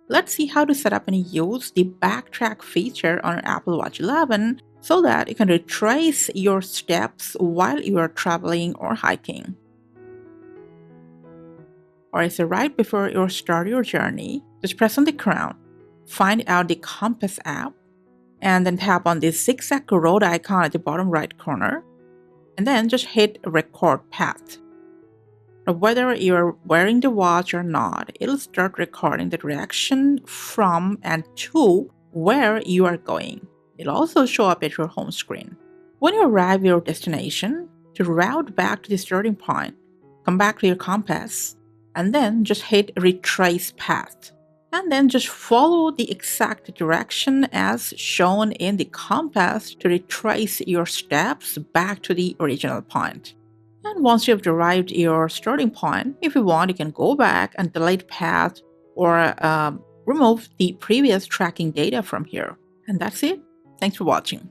Let's see how to set up and use the Backtrack feature on Apple Watch 11 so that you can retrace your steps while you are traveling or hiking. Alright, so right before you start your journey, just press on the crown, find out the compass app, and then tap on the zigzag road icon at the bottom right corner, and then just hit record path. Now, whether you're wearing the watch or not, it'll start recording the direction from and to where you are going. It'll also show up at your home screen. When you arrive at your destination, to route back to the starting point, come back to your compass, and then just hit retrace path. And then just follow the exact direction as shown in the compass to retrace your steps back to the original point. And once you've arrived at your starting point, if you want, you can go back and delete path or remove the previous tracking data from here. And that's it. Thanks for watching.